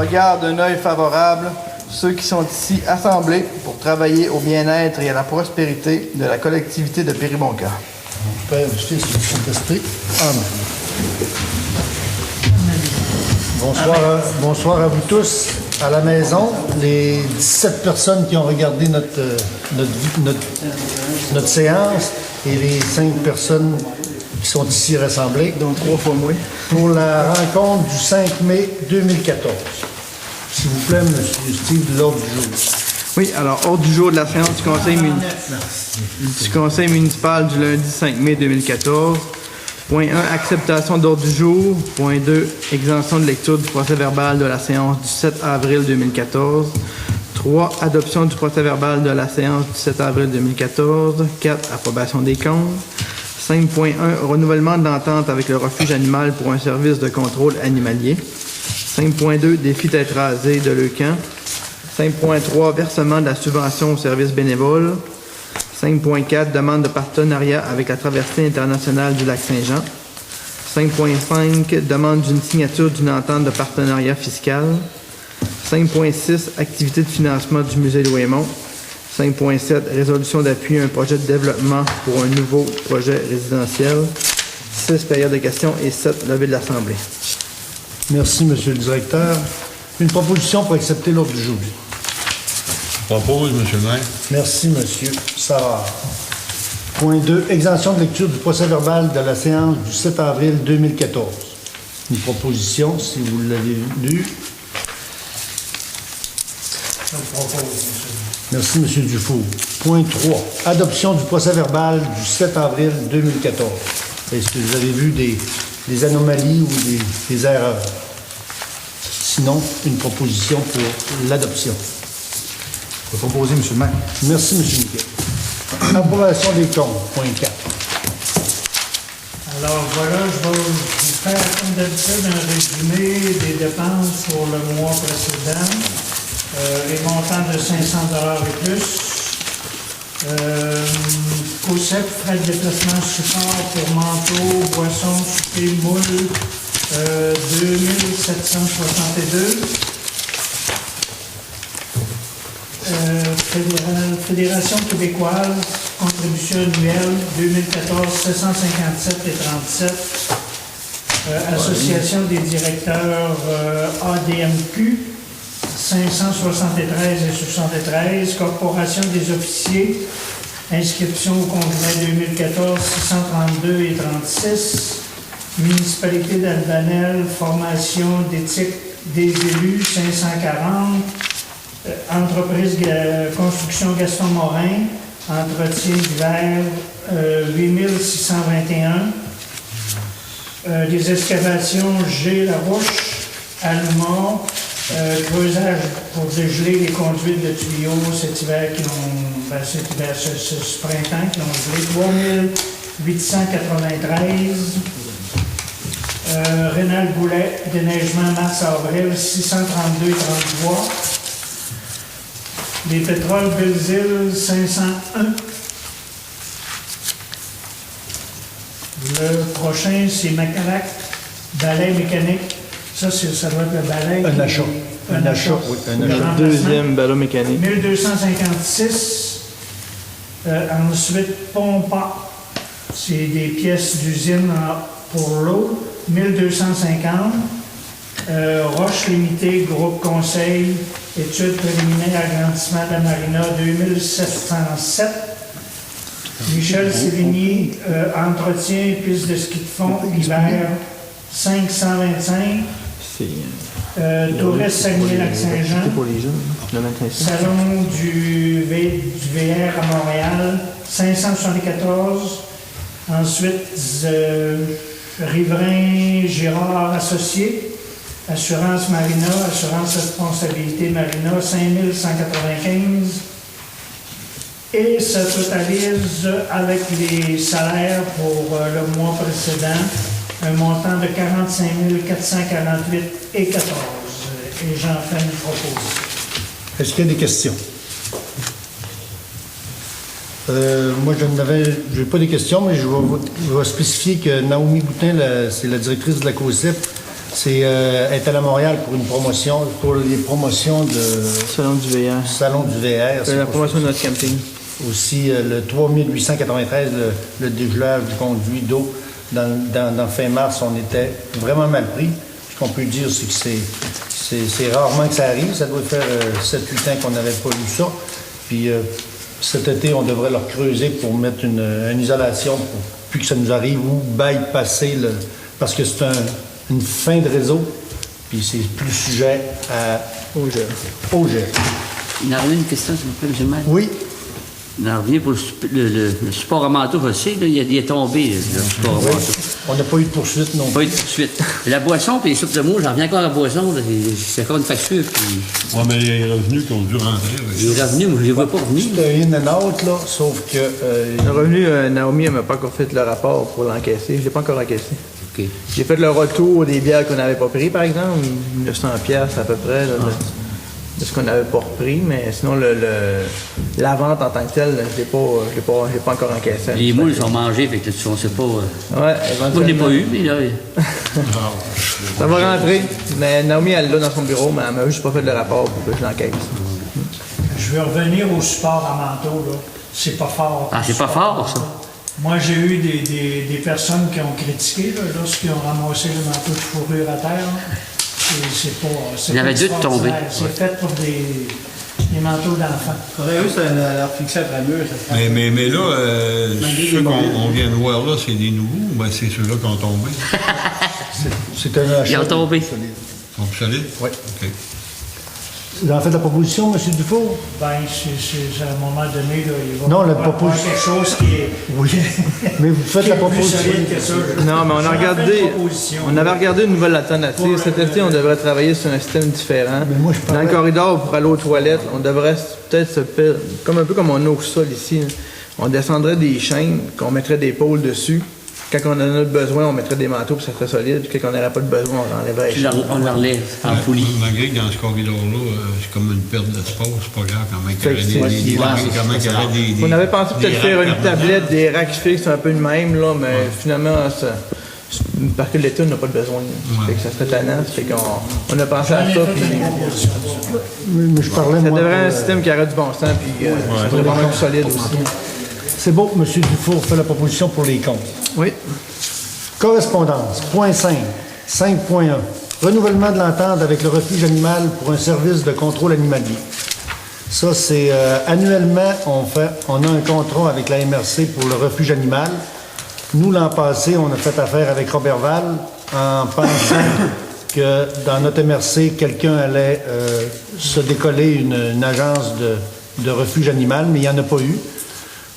regardent d'un œil favorable ceux qui sont ici assemblés pour travailler au bien-être et à la prospérité de la collectivité de Péribonka. Père du Fils et du Saint-Esprit. Amen. Bonsoir à vous tous à la maison. Les 17 personnes qui ont regardé notre séance et les 5 personnes qui sont ici rassemblées. Donc 3 fois moins. Pour la rencontre du 5 mai 2014. S'il vous plaît, M. Steve, l'ordre du jour. Oui, alors, ordre du jour de la séance du Conseil municipal du lundi 5 mai 2014. Point 1, acceptation d'ordre du jour. Point 2, exemption de lecture du procès-verbal de la séance du 7 avril 2014. 3, adoption du procès-verbal de la séance du 7 avril 2014. 4, approbation des comptes. 5.1, renouvellement de l'entente avec le refuge animal pour un service de contrôle animalier. 5.2, défi tête rasée de Leucan. 5.3, versement de la subvention au service bénévole. 5.4, demande de partenariat avec la traversée internationale du lac Saint-Jean. 5.5, demande d'une signature d'une entente de partenariat fiscal. 5.6, activité de financement du musée Louémont. 5.7, résolution d'appui à un projet de développement pour un nouveau projet résidentiel. 6, période de questions et 7, levée de l'Assemblée. Merci, M. le directeur. Une proposition pour accepter l'ordre du jour. Propose, M. le maire. Merci, M. Savard. Point 2, exemption de lecture du procès-verbal de la séance du 7 avril 2014. Une proposition, si vous l'avez lu. Je le propose, M. Merci, M. Dufour. Point 3, adoption du procès-verbal du 7 avril 2014. Est-ce que vous avez vu des anomalies ou des erreurs? Sinon, une proposition pour l'adoption. Je vais proposer, M. le maire. Merci, M. Niquet. Approbation des comptes, point 4. Alors voilà, je vais vous faire comme d'habitude un résumé des dépenses pour le mois précédent. Les montants de 500 $ et plus. COSEP, frais de déplacement support pour manteaux, boissons, souper, moules, 2762. Fédération québécoise, contribution annuelle 2014, 757 et 37. Association des directeurs ADMQ, 573 et 73. Corporation des officiers, inscription au congrès 2014, 632 et 36. Municipalité d'Albanel, formation d'éthique des élus, 540. Entreprise Construction Gaston Morin, entretien d'hiver, 8621. Des excavations G. Larouche, Alma, creusage pour dégeler les conduites de tuyaux cet hiver ce printemps qui ont gelé, 3893. Rénal Goulet, déneigement mars-avril, 632 et 33. Les pétroles Belzile, 501. Le prochain, c'est Macalac, balai mécanique. Ça doit être le balai. Un achat. Un achat, oui. Un achat. Deuxième balai mécanique. 1256. Ensuite, Pompa. C'est des pièces d'usine pour l'eau. 1250. Roche limitée, groupe conseil, études préliminaires, agrandissement de la marina, 2707. Michel Sévigny, entretien, piste de ski de fond, hiver, 525. Touriste Saguenay-Lac-Saint-Jean. Salon du VR à Montréal, 574. Ensuite, Riverain Girard Associés. Assurance Marina, assurance responsabilité Marina, 5195. Et ça totalise, avec les salaires pour le mois précédent, un montant de 45 448 et 14. Et j'en fais une proposition. Est-ce qu'il y a des questions? Moi, je n'ai pas de questions, mais je vais spécifier que Naomi Boutin, c'est la directrice de la COSEP, Elle est allée à Montréal pour une promotion, pour les promotions de Salon du VR. Salon du VR. La promotion de notre camping. Aussi, le 3893, le dégelage du conduit d'eau. Dans fin mars, on était vraiment mal pris. Ce qu'on peut dire, c'est que c'est rarement que ça arrive. Ça doit faire 7-8 ans qu'on n'avait pas eu ça. Puis cet été, on devrait leur creuser pour mettre une isolation pour plus que ça nous arrive ou bypasser parce que c'est une fin de réseau. Puis c'est plus sujet au gel. Il y a une question, s'il vous plaît, M. le maire. Oui. On en revient pour le support à manteau, je sais, là, il est tombé, le support à manteau. On n'a pas eu de poursuite non plus. Pas eu de poursuite. La boisson, puis les soupes de moule, j'en reviens encore à la boisson, là, c'est encore une facture, puis Oui, mais les revenus qui ont dû rentrer. les revenus, moi, je les vois pas revenir. C'est in and out, là, sauf que... Le revenu, Naomi, elle m'a pas encore fait le rapport pour l'encaisser. Je l'ai pas encore encaissé. OK. J'ai fait le retour des bières qu'on n'avait pas pris, par exemple, 900 pièces à peu près, là, de ce qu'on n'avait pas repris, mais sinon, la vente en tant que telle, je l'ai pas encore encaissé. Les moules sont mangés, fait que là, on sait pas... Ouais, Moi, je l'ai éventuellement. pas eu, mais là... Ça va rentrer. Mais Naomi, elle l'a dans son bureau, mais elle m'a juste pas fait le rapport pour que je l'encaisse. Je veux revenir au support à manteau, là. C'est pas fort. Ah, c'est pas fort, ça. Moi, j'ai eu des personnes qui ont critiqué, là, lorsqu'ils ont ramassé le manteau de fourrure à terre. C'est pas... Il avait dû tomber. C'est fait pour des manteaux d'enfants. Faudrait eux, ça leur fixer après le mur. Ça serait- Mais là, ceux qu'on vient de voir là, c'est des nouveaux ou ben c'est ceux-là qui ont tombé? C'est un achat. Ils ont tombé. Ils sont plus solides? Oui. OK. Vous avez fait la proposition, M. Dufour? Ben, c'est à un moment donné, là, il va Non, la y avoir proposition- quelque chose qui est... Oui. Mais vous faites la qui est plus proposition. solide que ça. Non, mais on avait regardé une nouvelle alternative. Cet été, on devrait travailler sur un système différent. Mais moi, je Dans parlais- le corridor pour aller aux toilettes, on devrait peut-être comme un peu comme on a au sol ici, là. On descendrait des chaînes, qu'on mettrait des pôles dessus. Quand on en a besoin, on mettrait des manteaux puis ça serait solide. Puis quand on n'aurait pas de besoin, on enlèverait les Puis chaînes. on leur lève en poulie. Malgré que dans ce corridor-là, c'est comme une perte d'espace, c'est pas grave quand même qu'il y aurait Fait que des... Comment qu'il y aurait des... On avait pensé peut-être des faire racks une tablette, des racks fixes, un peu de même, là, mais finalement, parce que l'État n'a pas de besoin. Fait que ça serait tannant. Fait qu'on a pensé à ça. Puis Mais je parlais, ça moi... devrait pour, un système qui aurait du bon sens, puis ça serait vraiment plus solide aussi. C'est beau, M. Dufour fait la proposition pour les comptes. Oui. Correspondance, point 5, 5.1. Renouvellement de l'entente avec le refuge animal pour un service de contrôle animalier. Ça, c'est annuellement, on a un contrat avec la MRC pour le refuge animal. Nous, l'an passé, on a fait affaire avec Robertval en pensant que dans notre MRC, quelqu'un allait se décoller une agence de refuge animal, mais il n'y en a pas eu.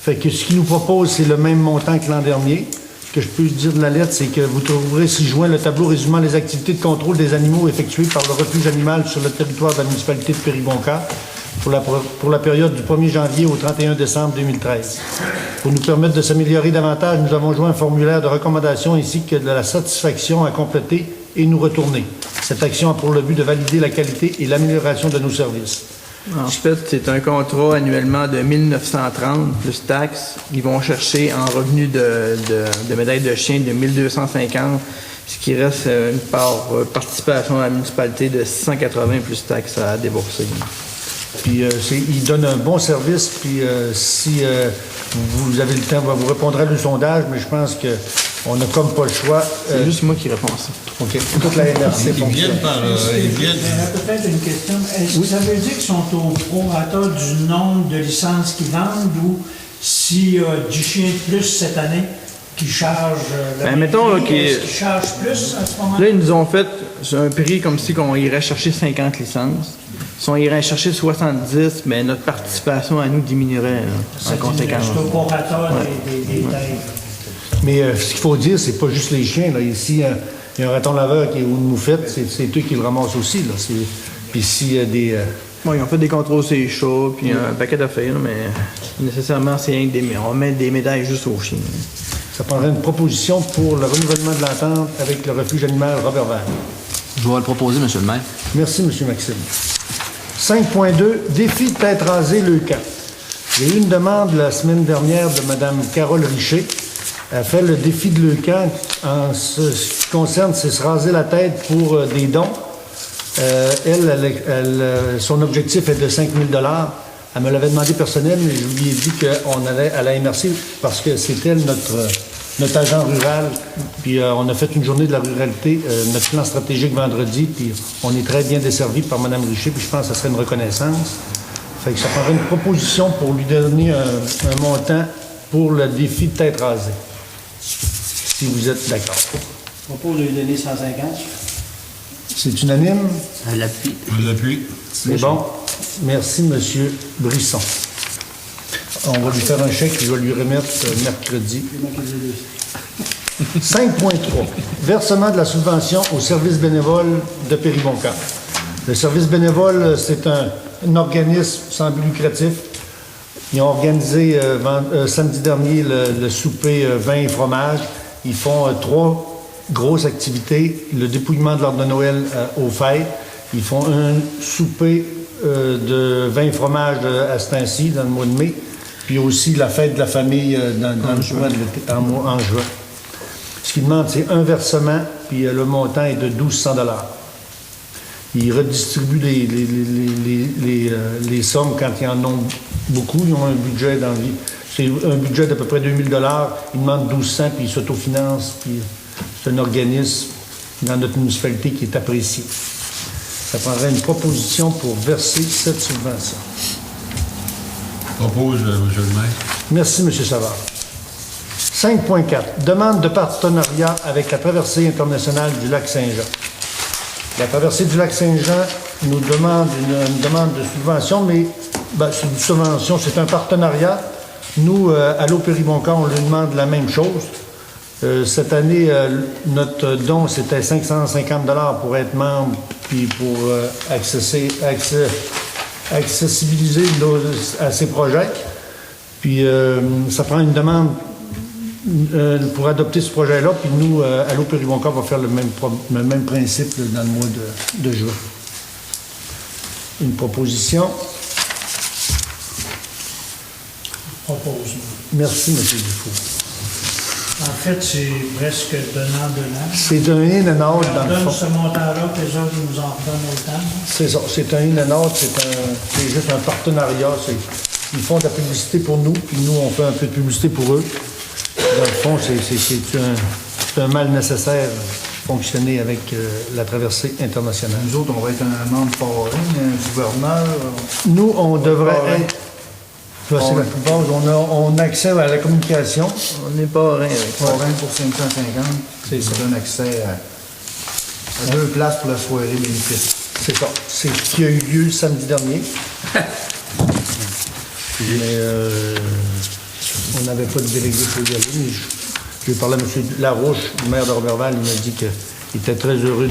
Fait que ce qu'il nous propose, c'est le même montant que l'an dernier. Ce que je peux dire de la lettre, c'est que vous trouverez ci-joint le tableau résumant les activités de contrôle des animaux effectuées par le refuge animal sur le territoire de la municipalité de Péribonka pour la période du 1er janvier au 31 décembre 2013. Pour nous permettre de s'améliorer davantage, nous avons joint un formulaire de recommandation ainsi que de la satisfaction à compléter et nous retourner. Cette action a pour le but de valider la qualité et l'amélioration de nos services. En fait, c'est un contrat annuellement de 1930 plus taxes. Ils vont chercher en revenu de médaille de chien de 1250, ce qui reste une participation à la municipalité de 680 plus taxes à débourser. Puis il donne un bon service, puis si vous avez le temps, on va vous répondre à le sondage, mais je pense qu'on n'a comme pas le choix. C'est juste moi qui réponds à ça. OK. Toute la MRC Ils fonctionne. viennent par... ils viennent... Il y a peut-être une question. Est-ce que ça veut dire qu'ils sont au prorata du nombre de licences qu'ils vendent ou s'il y a du chien de plus cette année qui charge le même mettons, là, prix, est-ce qu'ils chargent plus à ce moment-là? Là, ils nous ont fait un prix comme si on irait chercher 50 licences. Si on irait chercher 70, mais notre participation à nous diminuerait là, en conséquence. C'est au prorata des tailles. Mais ce qu'il faut dire, c'est pas juste les chiens. Là. Ici, il y a un raton laveur qui est une moufette, c'est eux qui le ramassent aussi. Là. Puis s'il y a des... Bon, ils ont fait des contrôles sur les chats, puis un paquet d'affaires, là, mais nécessairement, c'est rien que on met des médailles juste aux chiens. Ça prendrait une proposition pour le renouvellement de l'entente avec le refuge animal Robertval. Je vais le proposer, M. le maire. Merci, M. Maxime. 5.2, défi de tête rasée Leucan. J'ai eu une demande la semaine dernière de Mme Carole Richer. Elle fait le défi de Leucan en ce qui concerne, c'est se raser la tête pour des dons. Son objectif est de 5 000 $. Elle me l'avait demandé personnel, mais je lui ai dit qu'on allait à la MRC parce que c'est elle notre agent rural. Puis on a fait une journée de la ruralité, notre plan stratégique vendredi, puis on est très bien desservi par Mme Richer, puis je pense que ça serait une reconnaissance. Fait que ça prendrait une proposition pour lui donner un montant pour le défi de tête rasée. Si vous êtes d'accord. Je propose de lui donner 150. C'est unanime? À l'appui. On l'appuie. C'est bon. Merci, M. Brisson. On va lui faire un chèque que je vais lui remettre mercredi. 5.3. Versement de la subvention au service bénévole de Périboncan. Le service bénévole, c'est un organisme sans but lucratif. Ils ont organisé samedi dernier le souper vin et fromage. Ils font 3 grosses activités. Le dépouillement de l'ordre de Noël aux fêtes. Ils font un souper de vin et fromage à ce temps-ci, dans le mois de mai. Puis aussi la fête de la famille en juin. Ce qu'ils demandent, c'est un versement, puis le montant est de 1 200 $. Ils redistribuent les sommes quand ils en ont beaucoup. Ils ont un budget c'est un budget d'à peu près 2 000 $. Ils demandent 1 200, puis ils s'autofinancent. Puis c'est un organisme dans notre municipalité qui est apprécié. Ça prendrait une proposition pour verser cette subvention. Propose, M. le maire. Merci, M. Savard. 5.4. Demande de partenariat avec la traversée internationale du lac Saint-Jean. La traversée du lac Saint-Jean nous demande une demande de subvention, mais c'est une subvention, c'est un partenariat. Nous, à l'eau Périboncan, on lui demande la même chose. Cette année, notre don, c'était 550 $ pour être membre, puis pour accessibiliser à ces projets. Puis ça prend une demande pour adopter ce projet-là. Puis nous, à l'eau Périboncan, on va faire le même principe dans le mois de juin. Une proposition. Propose. Merci, M. Dufour. En fait, c'est presque donnant-donnant. C'est un in and out, dans On le donne fond. ce montant-là, puis les autres, ils nous en redonnent autant. C'est ça, c'est un in and out, c'est juste un partenariat. Ils font de la publicité pour nous, puis nous, on fait un peu de publicité pour eux. Dans le fond, c'est un mal nécessaire fonctionner avec la traversée internationale. Nous autres, on va être un membre parrain, un gouverneur. Nous, on devrait parrain. être... C'est la plus basse. On a accès à la communication. On n'est pas rien avec ça. Parrain pour 550. C'est ça. Ça donne accès à 2 places pour la soirée bénéfice. C'est ça. C'est ce qui a eu lieu samedi dernier. Mais on n'avait pas de délégué pour y aller. Mais je vais parler à M. Larouche, le maire de Roberval. Il m'a dit qu'il était très heureux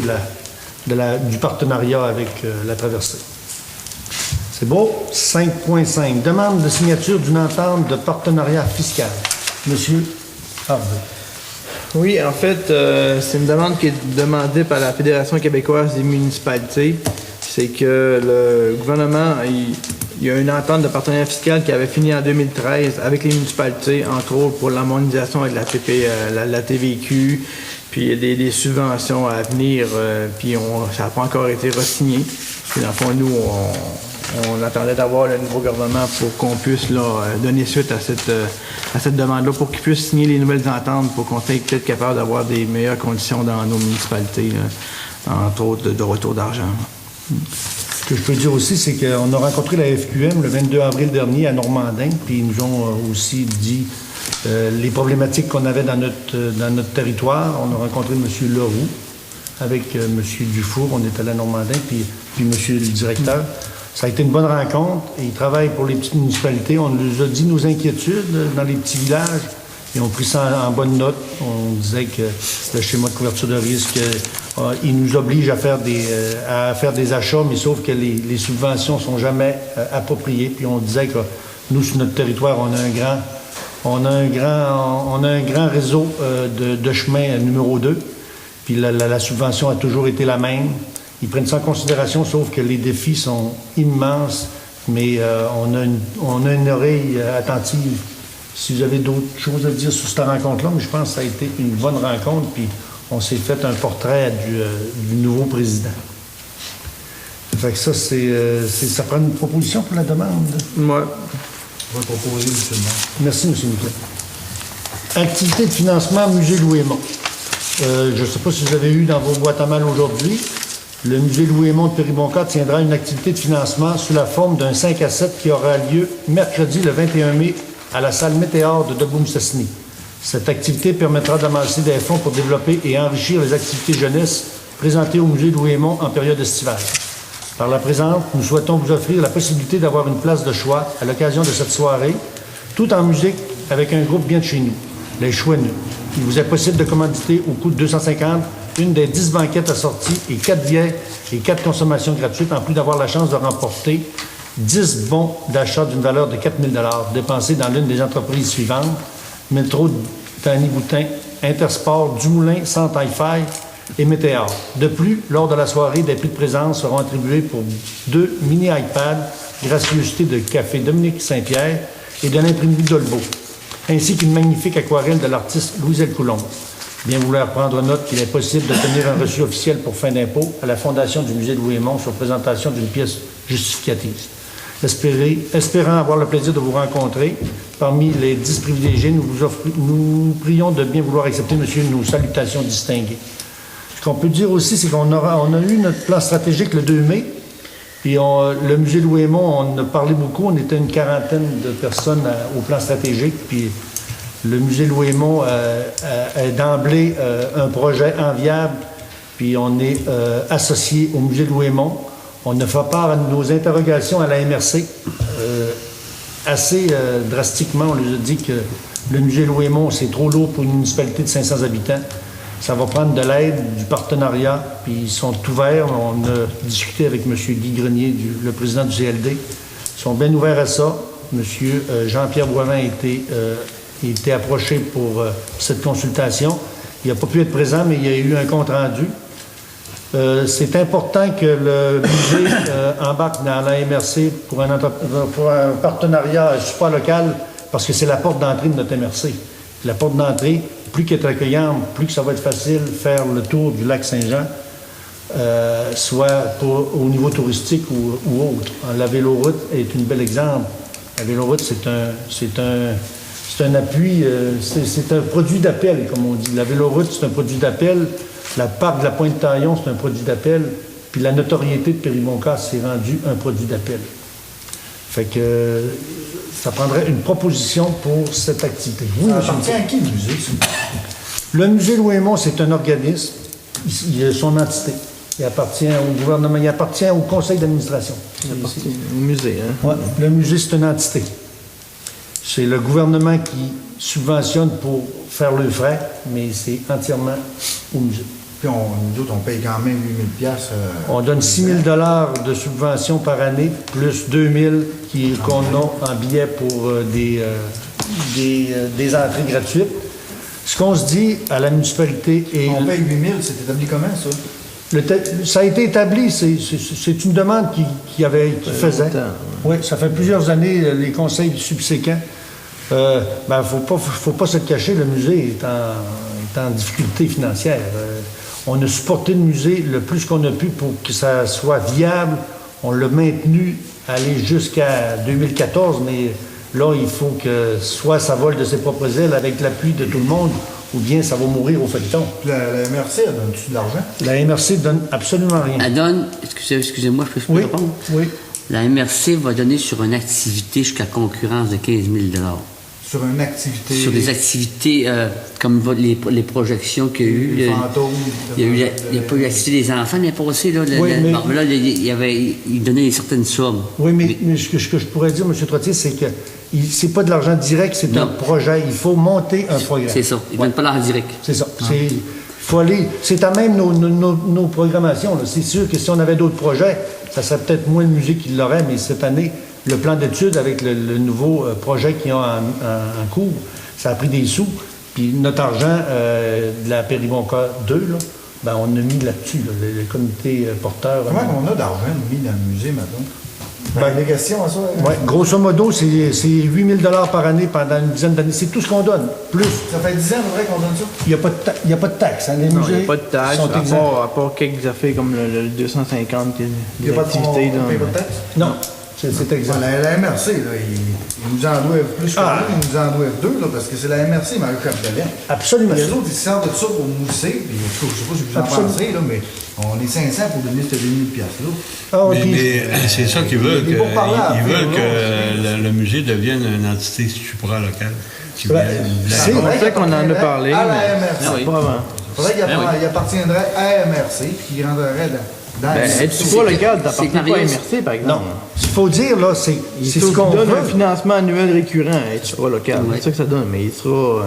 du partenariat avec la traversée. C'est beau. 5.5. Demande de signature d'une entente de partenariat fiscal. Monsieur Harvey. Oui, en fait, c'est une demande qui est demandée par la Fédération québécoise des municipalités. C'est que le gouvernement, il y a une entente de partenariat fiscal qui avait fini en 2013 avec les municipalités, entre autres pour l'harmonisation avec la TVQ, puis il y a des subventions à venir, puis ça n'a pas encore été re-signé. Puis dans le fond, nous, on attendait d'avoir le nouveau gouvernement pour qu'on puisse donner suite à cette demande-là, pour qu'ils puissent signer les nouvelles ententes, pour qu'on soit peut-être capable d'avoir des meilleures conditions dans nos municipalités, là, entre autres de retour d'argent. Ce que je peux dire aussi, c'est qu'on a rencontré la FQM le 22 avril dernier à Normandin, puis ils nous ont aussi dit les problématiques qu'on avait dans notre territoire. On a rencontré M. Leroux avec M. Dufour, on est allé à Normandin, puis M. le directeur. Ça a été une bonne rencontre. Ils travaillent pour les petites municipalités. On nous a dit nos inquiétudes dans les petits villages. Ils ont pris ça en bonne note. On disait que le schéma de couverture de risque, il nous oblige à faire des achats, mais sauf que les subventions sont jamais appropriées. Puis on disait que nous, sur notre territoire, on a un grand réseau de chemins numéro 2. Puis la subvention a toujours été la même. Ils prennent ça en considération, sauf que les défis sont immenses, mais on a une oreille attentive. Si vous avez d'autres choses à dire sur cette rencontre-là, mais je pense que ça a été une bonne rencontre, puis on s'est fait un portrait du nouveau président. Fait que ça, ça prend une proposition pour la demande. Moi, On va proposer, M. le maire. Merci, M. Nicolas. Activité de financement Musée Louis-Aymon. Je ne sais pas si vous avez eu dans vos boîtes à mal aujourd'hui. Le Musée Louis-Aymon de Péribonka tiendra une activité de financement sous la forme d'un 5 à 7 qui aura lieu mercredi le 21 mai à la salle Météor de Deboum-Sassini. Cette activité permettra d'amasser des fonds pour développer et enrichir les activités jeunesse présentées au Musée Louis-Aymon en période estivale. Par la présente, nous souhaitons vous offrir la possibilité d'avoir une place de choix à l'occasion de cette soirée, tout en musique avec un groupe bien de chez nous, les Chouineux. Il vous est possible de commanditer au coût de 250 une des 10 banquettes assorties et 4 billets et 4 consommations gratuites, en plus d'avoir la chance de remporter 10 bons d'achat d'une valeur de 4 000 $ dépensés dans l'une des entreprises suivantes: Métro Danny-Boutin, Intersport, Dumoulin, Centre Hi-Fi et Météor. De plus, lors de la soirée, des prix de présence seront attribués pour 2 mini-iPads, gracieuseté de Café Dominique Saint-Pierre et de l'imprimerie Dolbeau, ainsi qu'une magnifique aquarelle de l'artiste Louiselle Coulombe. Bien vouloir prendre note qu'il est possible d'obtenir un reçu officiel pour fin d'impôt à la Fondation du Musée de Louis-Aymon sur présentation d'une pièce justificative. Espérant avoir le plaisir de vous rencontrer, parmi les 10 privilégiés, nous prions de bien vouloir accepter, monsieur, nos salutations distinguées. Ce qu'on peut dire aussi, c'est qu'on a eu notre plan stratégique le 2 mai, puis le Musée de Louis-Aymon, on a parlé beaucoup, on était une quarantaine de personnes au plan stratégique, puis le Musée Louis-Aymon est d'emblée un projet enviable, puis on est associé au Musée Louis-Aymon. On a fait part de nos interrogations à la MRC assez drastiquement. On lui a dit que le Musée Louis-Aymon, c'est trop lourd pour une municipalité de 500 habitants. Ça va prendre de l'aide, du partenariat, puis ils sont ouverts. On a discuté avec M. Guy Grenier, le président du CLD. Ils sont bien ouverts à ça. M. Jean-Pierre Boivin a été approché pour cette consultation. Il n'a pas pu être présent, mais il y a eu un compte-rendu. C'est important que le musée embarque dans la MRC pour un partenariat support local, parce que c'est la porte d'entrée de notre MRC. La porte d'entrée, plus qu'elle est accueillante, plus que ça va être facile de faire le tour du lac Saint-Jean, soit au niveau touristique ou autre. La véloroute est un bel exemple. La véloroute, c'est un appui, c'est un produit d'appel, comme on dit. La véloroute, c'est un produit d'appel. La parc de la Pointe-Taillon, c'est un produit d'appel. Puis la notoriété de Péribonka s'est rendue un produit d'appel. Fait que ça prendrait une proposition pour cette activité. Oui, Ça appartient à qui, le musée, ça? Le musée Louis-Aymon, c'est un organisme. Il a son entité. Il appartient au gouvernement. Il appartient au conseil d'administration. il appartient au musée. Hein? Ouais, le musée, c'est une entité. C'est le gouvernement qui subventionne pour faire le frais, mais c'est entièrement au musée. Puis nous autres, on paye quand même 8 000 $. On donne 6 000 $ de subvention par année, plus 2 000 qu'on a en billets pour des entrées gratuites. Ce qu'on se dit à la municipalité et... On paye 8 000 $, c'est établi comment, ça? Ça a été établi, c'est une demande qui faisait. Oui, ça fait plusieurs années, les conseils subséquents. Faut pas se le cacher, le musée est en difficulté financière. On a supporté le musée le plus qu'on a pu pour que ça soit viable. On l'a maintenu, aller jusqu'à 2014, mais là, il faut que soit ça vole de ses propres ailes avec l'appui de tout le monde, ou bien ça va mourir au feuilleton. La MRC, elle donne-tu de l'argent? La MRC donne absolument rien. Elle donne, excusez-moi, je peux répondre? Oui. La MRC va donner sur une activité jusqu'à concurrence de 15 000 $. Sur une activité... Sur des activités comme les projections qu'il y a eu. Les fantômes... Il n'y a pas eu l'activité des enfants l'année passée. Là, il donnait certaines sommes. Oui, mais ce que je pourrais dire, M. Trottier, c'est que c'est pas de l'argent direct, c'est un projet. Il faut monter un programme. C'est ça. Il ne donne pas l'argent direct. C'est ça. Faut aller... C'est à même nos programmations. C'est sûr que si on avait d'autres projets, ça serait peut-être moins le musée qui l'aurait, mais cette année... Le plan d'études avec le nouveau projet qu'ils ont en cours, ça a pris des sous. Puis notre argent de la Péribonka 2, là, on a mis là-dessus, le comité porteur. Comment on a d'argent mis dans le musée, maintenant? Ben, des questions à ça? hein? Ouais, grosso modo, c'est 8 000 $ par année pendant une dizaine d'années. C'est tout ce qu'on donne. Plus, Ça fait 10 ans, à peu près, qu'on donne ça? il n'y a pas de taxe. Hein. Les Non, il musées n'y a pas de taxe, sont exempts. à part quelques affaires comme le 250, Il des n'y a pas de activités. on paye pas de là. taxe? Non, c'est exact. La MRC, là, ils nous en doivent plus que nous, ils nous en doivent deux, là, parce que c'est la MRC, Mario Capdevin. Absolument. Les autres, ils servent de ça pour mousser, puis je ne sais pas si vous en Absolument. pensez, là, mais on est 500 pour donner ces 2000 piastres-là. Ah, ouais, puis- Mais c'est ça qu'ils veulent, Il est pour parler à ils la veulent fin, que le musée devienne une entité supralocale. Qui Ouais, vienne de la- c'est- C'est ça qu'on en a parlé, À mais la MRC. Ah oui. pas avant. Il faudrait qu'il appartiendrait à la MRC, puis qu'il rentrerait dans Ben, le- être supra-local, c'est t'appartiens pas à Marius. MRC, par Non. exemple. Ce qu'il faut dire, là, c'est Il ce qu'on donne un veut. financement annuel récurrent à être supra-local. Ouais. C'est ça que ça donne. Mais il sera.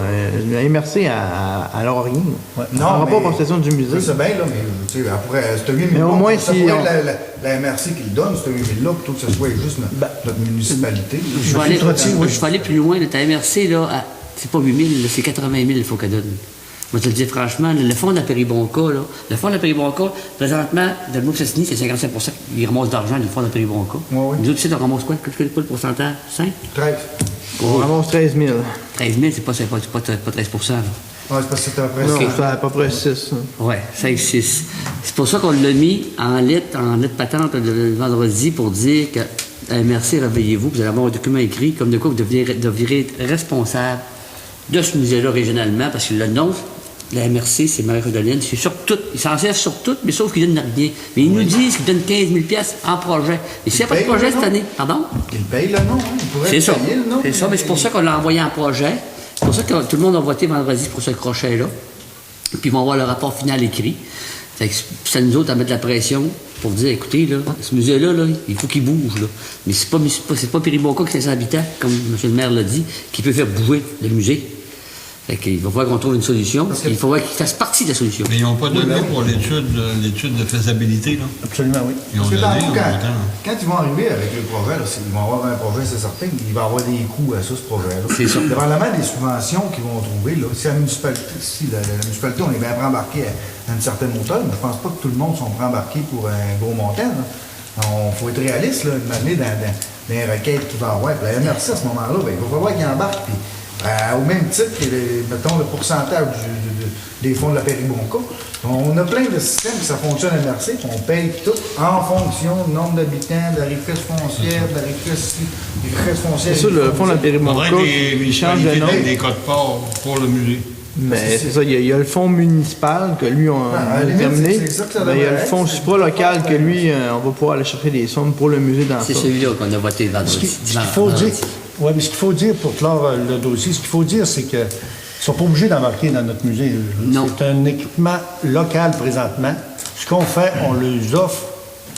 La MRC, elle n'aura rien. Ouais. Elle n'aura mais- pas possession du Je musée. sais bien, là, mais tu sais, elle pourrait, ce 8 Mais 000 au moins, ça si pourrait on- être la MRC qui le donne, ce 8 000 là, plutôt que ce soit juste notre municipalité. Je vais aller, Trottier, oui. je vais aller plus loin. Là, ta MRC, là, c'est pas 8 000, là, c'est 80 000 qu'il faut qu'elle donne. Moi, je te le dis franchement, le fonds de la Péribonca, là, le fonds de la Péribonca, présentement, de Moussassini, c'est 55 il ramasse d'argent, le fonds de la Péribonca. Ouais, ouais. Nous autres, tu sais, on ramasse quoi? Quel est le pourcentage? 5? 13. On ramasse 13 000. 13 000, c'est pas 13 là. Ouais, c'est parce que c'était après Non, ça. c'est à peu près 6. Ouais, 5, 6. C'est pour ça qu'on l'a mis en lettre patente le vendredi pour dire que MRC, réveillez-vous, vous allez avoir un document écrit comme de quoi vous devriez être responsable de ce musée-là régionalement, parce que le nom, la MRC, c'est Marie-Rodeline, c'est sur tout. Ils s'en servent sur tout, mais sauf qu'ils donnent rien. Mais ils nous disent qu'ils donnent 15 000 $ en projet. Et s'il n'y a pas de payent projet le cette nom. année, pardon? Il paye le nom, hein. Il pourrait C'est ça. payer le nom. C'est ça, mais c'est pour ça qu'on l'a envoyé en projet. C'est pour ça que tout le monde a voté vendredi pour ce crochet-là. Puis ils vont avoir le rapport final écrit. Fait que c'est à nous autres à mettre la pression pour dire, écoutez, là, ce musée-là, là, il faut qu'il bouge. Là. Mais c'est pas Péribonca qui 500 habitants, comme M. le maire l'a dit, qui peut faire bouger le musée. Fait qu'il va falloir qu'on trouve une solution. Il faudrait qu'il fasse partie de la solution. Mais ils n'ont pas donné pour l'étude de faisabilité, là. Absolument, oui. Ils ont Parce que donné, tantôt, on entend. quand ils vont arriver avec le projet, là, ils vont avoir un projet, c'est certain, il va y avoir des coûts à ça, ce projet-là. C'est ça. Dépendamment des subventions qu'ils vont trouver, là, si la municipalité, on est bien embarqué à une certaine hauteur, mais je pense pas que tout le monde sont embarqués pour un gros montant. Il faut être réaliste, là, une année dans les requêtes qu'il va y avoir. Puis la MRC, à ce moment-là, ben, il va falloir qu'il embarque. Puis, au même titre que, mettons, le pourcentage des fonds de la Péribonca. On a plein de systèmes que ça fonctionne à MRC, puis on paye tout en fonction du nombre d'habitants, de la richesse foncière, de la richesse foncière. C'est ça, le fond de la Il Péribonca, faudrait que les il change de municipalités nom. donnent des codes parts pour le musée. Mais c'est ça, il y a le fonds municipal que lui, on à la a limite, terminé. c'est ça que ça Mais il y a devrait le être. fonds supra-local que lui, on va pouvoir aller chercher des sommes pour le musée dans ça. C'est celui-là qu'on a voté vendredi. Ce qu'il faut dire, ouais, mais ce qu'il faut dire pour clore le dossier, ce qu'il faut dire, c'est que ils sont pas obligés d'embarquer dans notre musée. Non. C'est un équipement local présentement. Ce qu'on fait, on leur offre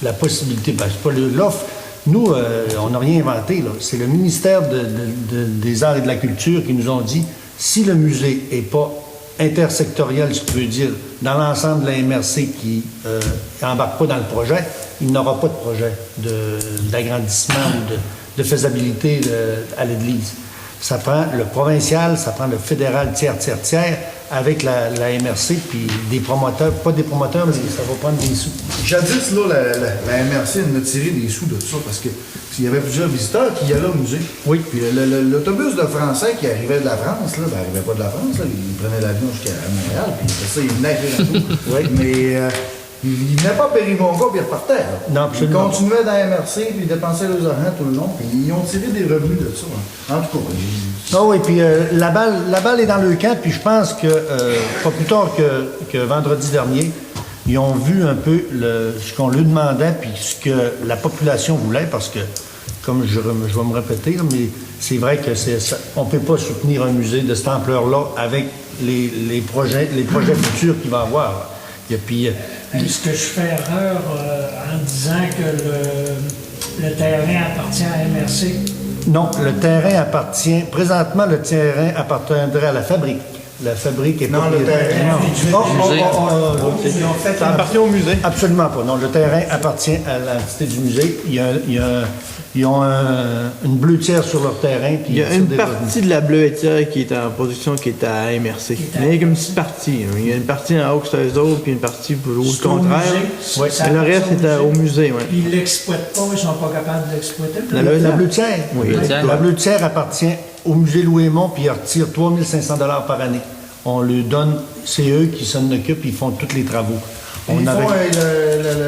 la possibilité. Ben, c'est pas l'offre. Nous, on n'a rien inventé, là. C'est le ministère des Arts et de la Culture qui nous ont dit si le musée n'est pas intersectoriel, si tu veux dire, dans l'ensemble de la MRC qui n'embarque pas dans le projet, il n'aura pas de projet d'agrandissement ou de faisabilité à l'Église. Ça prend le provincial, ça prend le fédéral tiers, avec la MRC, puis des promoteurs, pas des promoteurs, mais ça va prendre des sous. Jadis, là, la MRC en a tiré des sous de ça parce que s'il y avait plusieurs visiteurs qui y allaient au musée. Oui. Puis l'autobus de Français qui arrivait de la France, là, ben, il n'arrivait pas de la France, là, il prenait l'avion jusqu'à Montréal, puis après ça, il venait faire un tour. Oui. Mais il venait pas à Péribonca, puis il repartait. Là. Non, Ils absolument. continuaient dans la MRC, puis ils dépensaient leurs argent tout le long, puis ils ont tiré des revenus de ça. Hein. En tout cas, Ah oui, puis la balle est dans le camp, puis je pense que, pas plus tard que vendredi dernier, ils ont vu un peu ce qu'on lui demandait, puis ce que la population voulait, parce que, comme je vais me répéter, là, mais c'est vrai que on ne peut pas soutenir un musée de cette ampleur-là avec les projets futurs qu'il va avoir. Et puis, Est-ce que je fais erreur en disant que le terrain appartient à MRC? non, présentement, le terrain appartiendrait à la fabrique. La fabrique est Non, le terrain. Ils ont fait Ça appartient au musée. Absolument pas. Non, le terrain appartient à l'entité du musée. Ils ont une bleutière sur leur terrain. Puis Il y a ils une tirent des revenus. partie de la bleuetière qui est en production qui est à MRC. Mais il y a une petite partie. Il y a une partie en haut que c'est eux autres, puis une partie pour le C'est au contraire. musée. Ouais. Ça Et le reste appartient est au musée. Ouais. Ils ne l'exploitent pas, ils ne sont pas capables de l'exploiter. La bleutière? Oui. La bleutière appartient au musée Louis-Aymon, puis ils retirent 3 500 $ par année. On lui donne, c'est eux qui s'en occupent, ils font tous les travaux. Ils font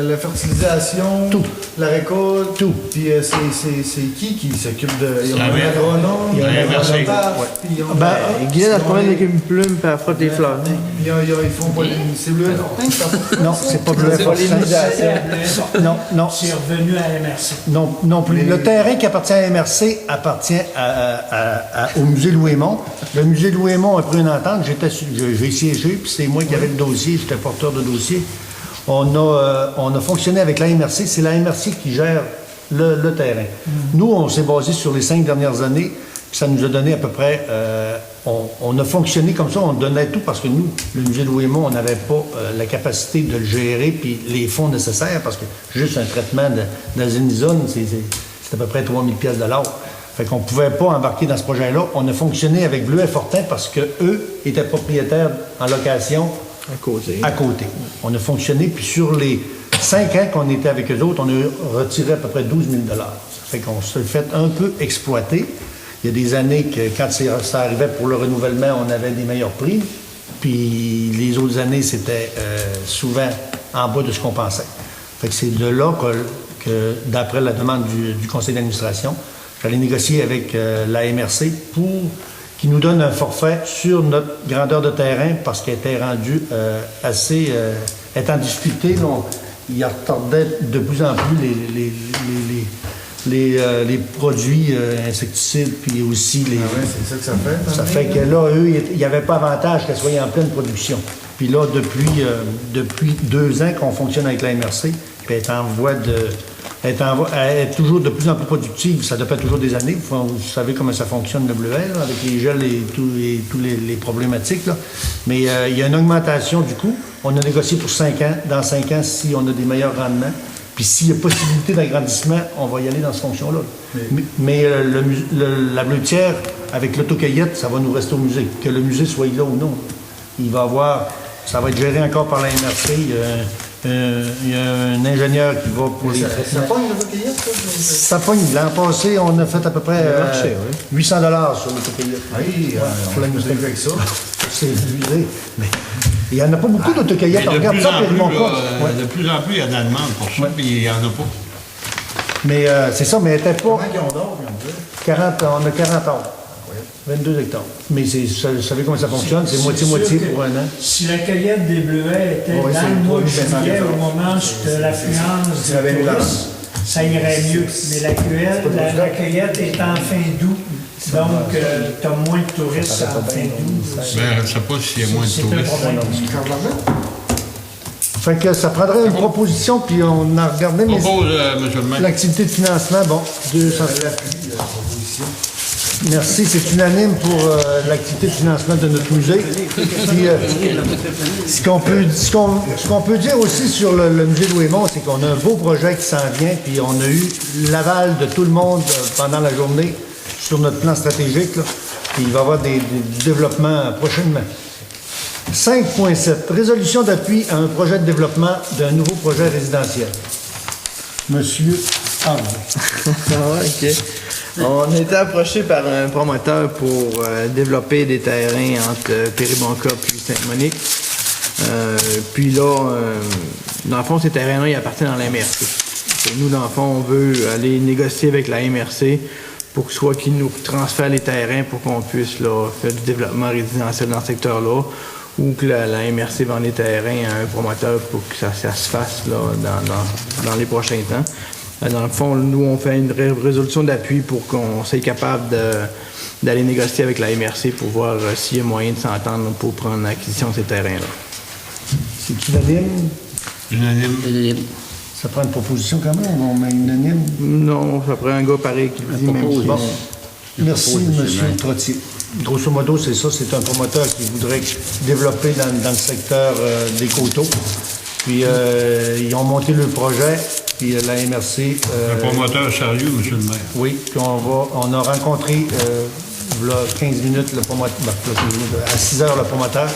la fertilisation, Tout. la récolte, Tout. Puis c'est qui s'occupe de... Ils ont La un mère. agronome, Il y a un ils ont agronome. un taf, puis ils ont... Ben, Guylaine, elle se promène avec une plume, puis elle frotte les fleurs. Ils font pas... C'est Bleuet Fortin qui fait ça? non, c'est pas Bleuet Fortin. Non. C'est revenu à MRC. Non, non plus. Le terrain qui appartient à MRC appartient au musée Louis-Aymon. Le musée Louis-Aymon a pris une entente. J'ai siégé, puis c'est moi qui avais le dossier. J'étais porteur de dossier. On a fonctionné avec la MRC. C'est la MRC qui gère le terrain. Nous, on s'est basé sur les 5 dernières années. Puis ça nous a donné à peu près... on a fonctionné comme ça. On donnait tout parce que nous, le musée Louis-Aymon, on n'avait pas la capacité de le gérer puis les fonds nécessaires parce que juste un traitement d'alzénisone, c'est à peu près 3 000 pièces de l'or. Fait qu'on ne pouvait pas embarquer dans ce projet-là. On a fonctionné avec Bleuet Fortin parce qu'eux étaient propriétaires en location À côté. On a fonctionné, puis sur les 5 ans qu'on était avec eux autres, on a retiré à peu près 12 000 $. Ça fait qu'on se fait un peu exploiter. Il y a des années que quand ça arrivait pour le renouvellement, on avait des meilleurs prix. Puis les autres années, c'était souvent en bas de ce qu'on pensait. Fait que c'est de là que d'après la demande du conseil d'administration, j'allais négocier avec la MRC pour qu'ils nous donne un forfait sur notre grandeur de terrain parce qu'elle était rendue assez... est en difficulté. Là, il retardait de plus en plus les produits insecticides, puis aussi les... Ah ouais, c'est ça que ça fait. Ça fait que là, eux, il n'y avait pas avantage qu'elle soit en pleine production. Puis là, depuis 2 ans qu'on fonctionne avec la MRC, puis elle est en voie de... Elle est toujours de plus en plus productive. Ça fait toujours des années. Vous savez comment ça fonctionne le bleuet, là, avec les gels et tous les problématiques. Là. Mais il y a une augmentation du coût. On a négocié pour 5 ans. Dans 5 ans, si on a des meilleurs rendements, puis s'il y a possibilité d'agrandissement, on va y aller dans cette fonction-là. Mais la bleutière, avec l'autocueillette, ça va nous rester au musée. Que le musée soit là ou non. Il va avoir... Ça va être géré encore par la MRC. Il y a un ingénieur qui va pour les Ça pogne l'autocueillette, ça? Ça pogne. L'an passé, on a fait à peu près 800 $ sur l'autocueillette. Oui, on a fait avec ça. C'est épuisé. Mais il n'y en a pas beaucoup d'autocueillettes. Mais On regarde ça, puis ils vont pas. Ouais. de plus en plus, il y a de la demande pour ça, puis il n'y en a pas. Mais c'est ça, mais elle n'était pas Comment ils ont d'or, puis on dit? on a 40 ans. 22 hectares. Mais vous savez comment ça fonctionne? C'est moitié-moitié sûr que pour un an. Si la cueillette des bleuets était Oui, dans c'est le mois de 3500 juillet, $. au moment de l'affluence Tu l'avais des mis là. touristes, ça irait mieux. Mais la cueillette est en fin d'août. Donc, tu as moins de touristes en fin d'août. Ben, je ne sais pas s'il y a moins de C'est un touristes. problème. Fait que ça prendrait une proposition, puis on a regardé, mais Propose, monsieur le maire. l'activité de financement, bon, 200. Merci, c'est unanime pour l'activité de financement de notre musée. Puis, ce qu'on peut dire aussi sur le musée Louis-Aymon, c'est qu'on a un beau projet qui s'en vient, puis on a eu l'aval de tout le monde pendant la journée sur notre plan stratégique. Là. Puis il va y avoir du développement prochainement. 5.7. Résolution d'appui à un projet de développement d'un nouveau projet résidentiel. Monsieur Harvey. Ah ouais, OK. On a été approché par un promoteur pour développer des terrains entre Péribonka et Sainte-Monique. Puis là, dans le fond, ces terrains-là, ils appartiennent à la MRC. Et nous, dans le fond, on veut aller négocier avec la MRC pour que soit qu'ils nous transfèrent les terrains pour qu'on puisse là, faire du développement résidentiel dans ce secteur-là, ou que la MRC vende les terrains à un promoteur pour que ça se fasse là, dans les prochains temps. Dans le fond, nous, on fait une résolution d'appui pour qu'on soit capable d'aller négocier avec la MRC pour voir s'il y a moyen de s'entendre pour prendre l'acquisition de ces terrains-là. C'est unanime. Unanime. Ça prend une proposition quand même, on met unanime. Non, ça prend un gars pareil qui le dit, même si... Bon. Merci, M. Trottier. Grosso modo, c'est ça. C'est un promoteur qui voudrait développer dans le secteur des coteaux. Puis, ils ont monté le projet, puis la MRC... Un promoteur sérieux, M. le maire. Oui, puis on a rencontré, il y a 15 minutes, le promoteur, à 6 heures, le promoteur.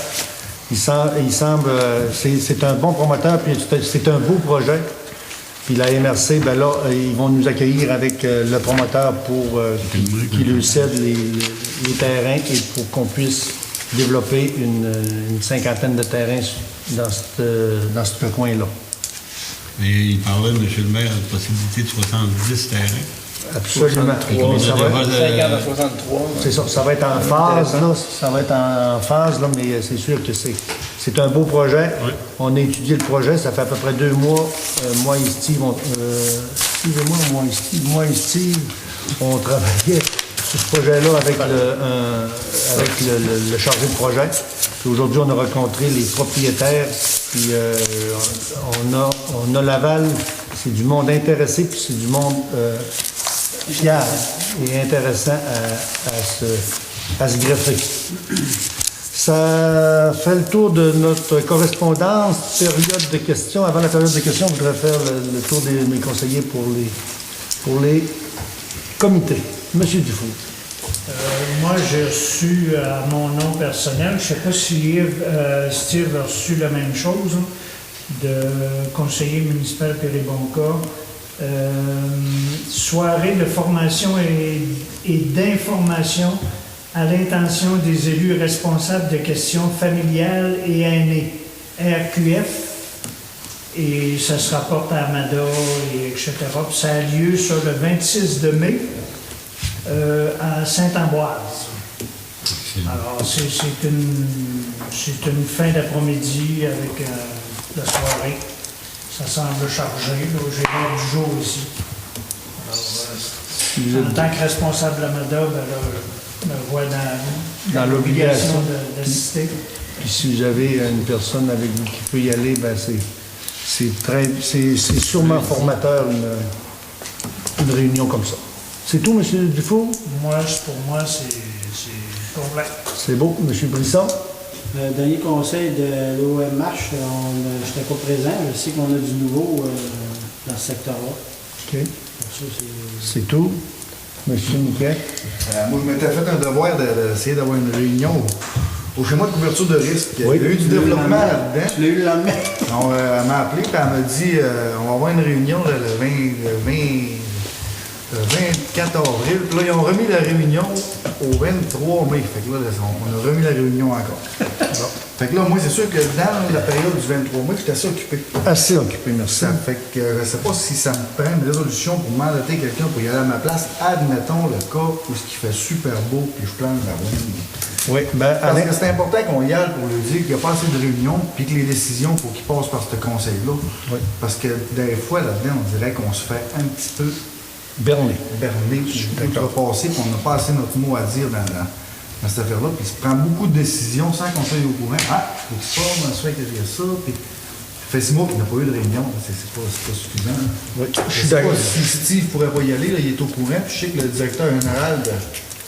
Il semble... c'est un bon promoteur, puis c'est un beau projet. Puis la MRC, ben là, ils vont nous accueillir avec le promoteur pour qui lui cède les terrains et pour qu'on puisse développer une cinquantaine de terrains dans ce coin-là. Mais il parlait, M. le maire, de possibilité de 70 terrains. Absolument. Ça va 50 à 63. C'est ça, ça va être en phase, là. Ça va être en phase, là, mais c'est sûr que c'est un beau projet. Oui. On a étudié le projet, ça fait à peu près 2 mois. Moi et Steve, moi et Steve, on travaillait sur ce projet-là avec le chargé de projet. Puis aujourd'hui, on a rencontré les propriétaires, puis on a l'aval. C'est du monde intéressé, puis c'est du monde fier et intéressant à se greffer. Ça fait le tour de notre correspondance, période de questions. Avant la période de questions, je voudrais faire le tour de mes conseillers pour les comités. Monsieur Dufour. Moi, j'ai reçu à mon nom personnel, je ne sais pas si Steve a reçu la même chose, de conseiller municipal Péribonka. Soirée de formation et d'information à l'intention des élus responsables de questions familiales et aînées, RQF, et ça se rapporte à Amada, et etc. Puis ça a lieu sur le 26 de mai à Saint-Ambroise. Alors, c'est une fin d'après-midi avec la soirée. Ça semble chargé. J'ai l'heure du jour ici. Alors, en tant que responsable de Amada, je me vois dans l'obligation d'assister. Puis si vous avez une personne avec vous qui peut y aller, ben c'est sûrement formateur une réunion comme ça. C'est tout, M. Dufour? Pour moi, c'est complet. C'est beau. M. Brisson? Dernier conseil de l'OMH, je n'étais pas présent. Je sais qu'on a du nouveau dans ce secteur-là. OK. C'est tout. M. Niquet? Moi, je m'étais fait un devoir d'essayer d'avoir une réunion au schéma de couverture de risque. Il y a eu du développement là-dedans. Je l'ai eu le lendemain. Elle m'a appelé et elle m'a dit on va avoir une réunion le 24 avril. Puis là, ils ont remis la réunion au 23 mai. Fait que là, on a remis la réunion encore. Fait que là, moi, c'est sûr que dans la période du 23 mai, j'étais assez occupé. Assez occupé, merci. Ça fait que je ne sais pas si ça me prend une résolution pour mandater quelqu'un pour y aller à ma place. Admettons le cas où ce qui fait super beau puis je plante la roue. Oui, Parce que c'est important qu'on y aille pour lui dire qu'il n'y a pas assez de réunions puis que les décisions, il faut qu'ils passent par ce conseil-là. Oui. Parce que des fois, là-dedans, on dirait qu'on se fait un petit peu Berné. puis repasser, puis on n'a pas assez notre mot à dire dans cette affaire-là. Puis il se prend beaucoup de décisions sans qu'on soit au courant. Ah, il faut qu'il se forme, ensuite qu'il y a ça. Puis ça fait 6 mois qu'il n'a pas eu de réunion. C'est pas suffisant. Oui. Je sais pas si Steve ne pourrait pas y aller, là, il est au courant. Puis je sais que le directeur général de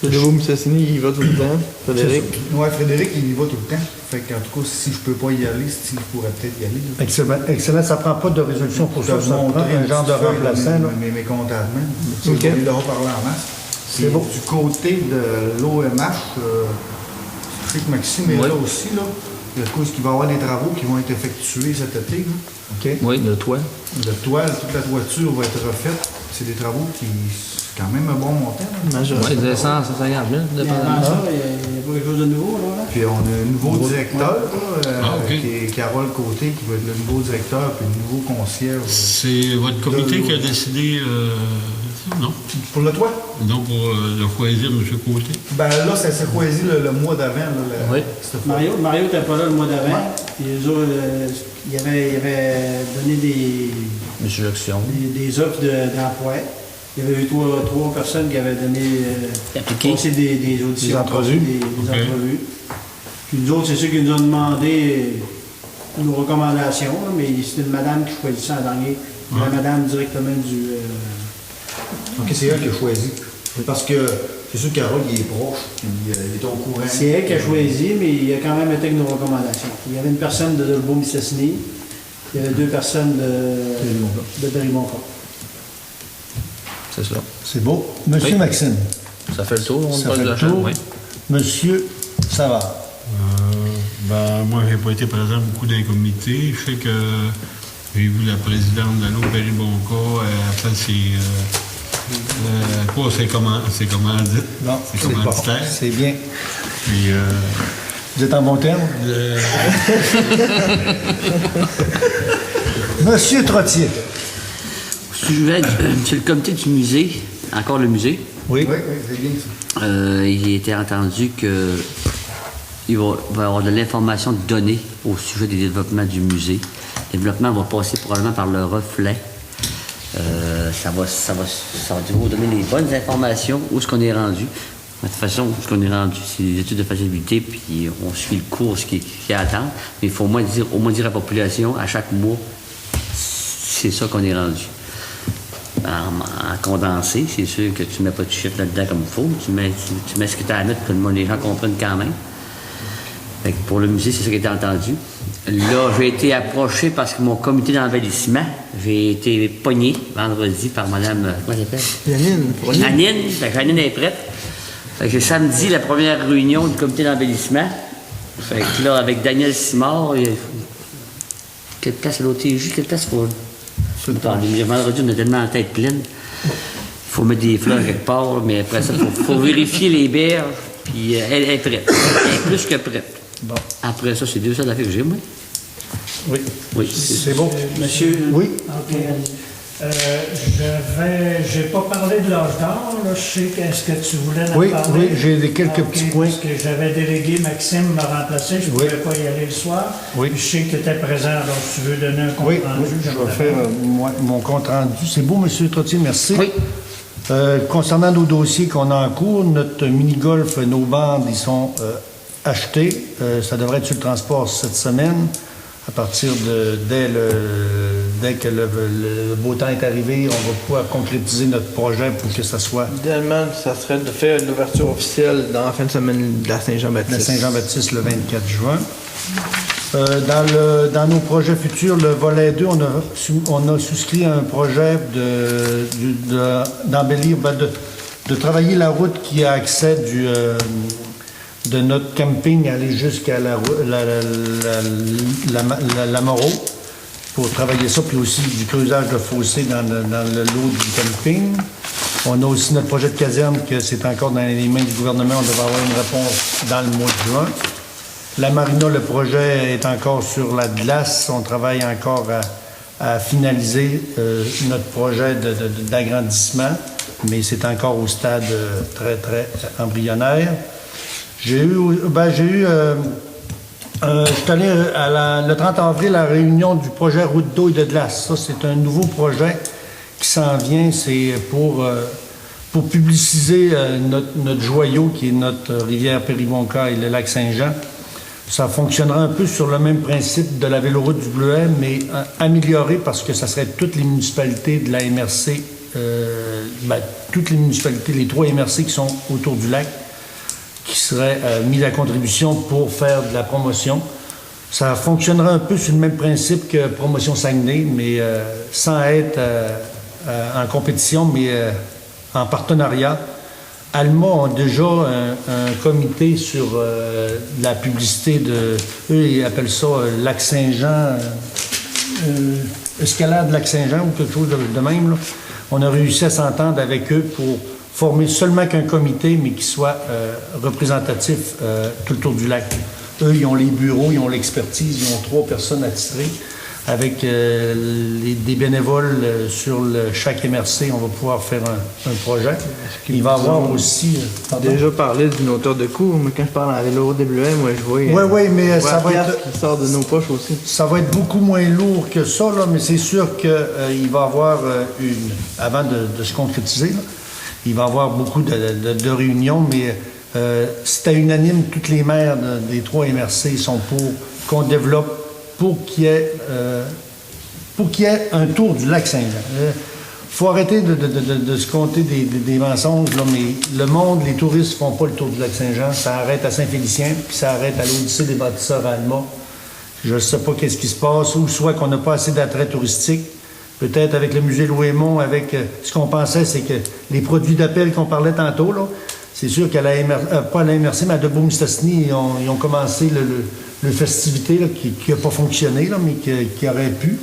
Le nouveau Moussasini, il y va tout le temps. Frédéric. Oui, Frédéric, il y va tout le temps. Fait qu'en tout cas, si je peux pas y aller, Steve pourrait peut-être y aller. Là. Excellent. Excellent. Ça ne prend pas de résolution pour ça. Ça prend un genre de remplaçant. Mes comptables. OK. Il leur parler en masse. C'est bon. Du côté de l'OMH, je sais que Maxime est là aussi. Là. Il y a qu'il va y avoir des travaux qui vont être effectués cet été. Là. OK. Oui, le toit. Le toile, toute la toiture va être refaite. C'est des travaux qui... C'est quand même un bon montant. Là. Oui, de 100 à 150 000, dépendamment. Avant ça, il y a pas quelque chose de nouveau, là? Puis on a un nouveau directeur, là, OK. qui est Carole Côté, qui va être le nouveau directeur, puis le nouveau concierge. C'est votre comité qui a décidé, non? Pour le toit? Donc, pour le choisir, M. Côté? Ben là, ça s'est choisi le mois d'avant. Là, Oui. cette fois. Mario n'était pas là le mois d'avant. Puis les autres, il avait donné Une suggestion. des offres d'emploi. Il y avait eu trois personnes qui avaient donné Appliqué. passé des auditions. Des entrevues. Des OK. entrevues. Puis nous autres, c'est ceux qui nous ont demandé nos recommandations, là, mais c'est une madame qui choisissait en dernier. La madame directement du... OK, c'est elle qui a choisi. Parce que c'est sûr que Carole, il est proche, puis il est au courant. C'est elle qui a choisi, mais il a quand même été avec nos recommandations. Il y avait une personne de Beaume-Mistassini, il y avait 2 personnes de Berry-Montfort. C'est ça. C'est beau. Monsieur Oui. Maxime. Ça fait le tour, on Ça passe fait de le la chaîne, tour. oui. Monsieur Savard. Moi, j'ai pas été présent à beaucoup d'un comité. Je sais que j'ai vu la présidente d'Allo, Perry Bonca, après c'est comment dit? Non, C'est commanditaire. C'est bien. Puis, Vous êtes en bon terme? Monsieur Trottier. Sujet sur le comité du musée, encore le musée, Oui. Oui, c'est bien ça. il était entendu que il va y avoir de l'information donnée au sujet des développements du musée. Le développement va passer probablement par le reflet. Ça va vous donner les bonnes informations où est-ce qu'on est rendu. De toute façon, où est-ce qu'on est rendu, c'est des études de faisabilité, puis on suit le cours, ce qui est à attendre. Mais il faut au moins dire à la population, à chaque mois, c'est ça qu'on est rendu. En condensé, c'est sûr que tu ne mets pas de chiffre là-dedans comme il faut. Tu mets ce que tu as à mettre pour que les gens comprennent quand même. Fait que pour le musée, c'est ça qui a été entendu. Là, j'ai été approché parce que mon comité d'embellissement, j'ai été pogné vendredi par madame, comment elle s'appelle? Janine. Fait que Janine est prête. Fait que j'ai samedi la première réunion du comité d'embellissement. Fait que là, avec Daniel Simard, quelle place à l'OTJ, quelle place pour... Vendredi, on a tellement la tête pleine. Il faut mettre des fleurs quelque part, mais après ça, il faut vérifier les berges, puis elle est prête. Elle est plus que prête. Bon. Après ça, c'est 200 d'affaires que j'ai, moi. Oui. Oui. C'est bon. Monsieur... Oui. OK. J'ai pas parlé de l'âge d'or, là. Je sais qu'est-ce que tu voulais en Oui, parler. oui, j'ai quelques petits points. Parce que j'avais délégué Maxime me remplacer, je ne Oui. pouvais pas y aller le soir. Oui. Je sais que tu étais présent, donc si tu veux donner un compte Oui, rendu. je vais faire mon compte rendu. C'est beau, M. Trottier, merci. Oui. Concernant nos dossiers qu'on a en cours, notre mini-golf, nos bandes, ils sont achetés. Ça devrait être sur le transport cette semaine. À partir de dès que le beau temps est arrivé, on va pouvoir concrétiser notre projet pour que ça soit Idéalement, ça serait de faire l'ouverture officielle dans la fin de semaine de la la Saint-Jean-Baptiste. Saint-Jean-Baptiste le 24 juin. Dans nos projets futurs, le volet 2, on a souscrit un projet d'embellir, de travailler la route qui a accès de notre camping aller jusqu'à la Moreau pour travailler ça, puis aussi du creusage de fossé dans le lot du camping. On a aussi notre projet de caserne que c'est encore dans les mains du gouvernement. On devrait avoir une réponse dans le mois de juin. La marina, le projet est encore sur la glace. On travaille encore à finaliser notre projet d'agrandissement, mais c'est encore au stade très, très embryonnaire. Je suis allé le 30 avril à la réunion du projet Route d'eau et de glace. Ça, c'est un nouveau projet qui s'en vient. C'est pour publiciser notre joyau qui est notre rivière Péribonka et le lac Saint-Jean. Ça fonctionnera un peu sur le même principe de la véloroute du Bleuet, mais amélioré parce que ça serait toutes les municipalités de la MRC, toutes les municipalités, les 3 MRC qui sont autour du lac, qui seraient mis à contribution pour faire de la promotion. Ça fonctionnera un peu sur le même principe que Promotion Saguenay, mais sans être en compétition, mais en partenariat. Alma ont déjà un comité sur la publicité eux, ils appellent ça Lac Saint-Jean, escalade Lac Saint-Jean ou quelque chose de même, là. On a réussi à s'entendre avec eux pour former seulement qu'un comité, mais qui soit représentatif tout le tour du lac. Eux, ils ont les bureaux, ils ont l'expertise, ils ont 3 personnes attitrées. Avec des bénévoles sur chaque MRC, on va pouvoir faire un projet. Il va y avoir aussi... Déjà parlé d'une hauteur de coût, mais quand je parle en vélo des Bleuets, moi je vois... Oui, mais ça va être... qui sort de nos poches aussi. Ça va être beaucoup moins lourd que ça, là, mais c'est sûr qu'il va y avoir avant de se concrétiser, là, il va y avoir beaucoup de réunions, mais c'était unanime, toutes les maires des 3 MRC sont pour qu'on développe pour qu'il y ait un tour du lac Saint-Jean. faut arrêter de se compter des mensonges, là, mais le monde, les touristes font pas le tour du lac Saint-Jean. Ça arrête à Saint-Félicien, puis ça arrête à l'Odyssée des bâtisseurs à Alma. Je ne sais pas qu'est-ce qui se passe, ou soit qu'on n'a pas assez d'attrait touristique. Peut-être avec le musée Louémont, avec ce qu'on pensait, c'est que les produits d'appel qu'on parlait tantôt, là, c'est sûr qu'à la pas à la MRC, mais à Debeau-Mistassini, ils ont commencé le festivité là, qui n'a pas fonctionné, là, mais qui aurait pu.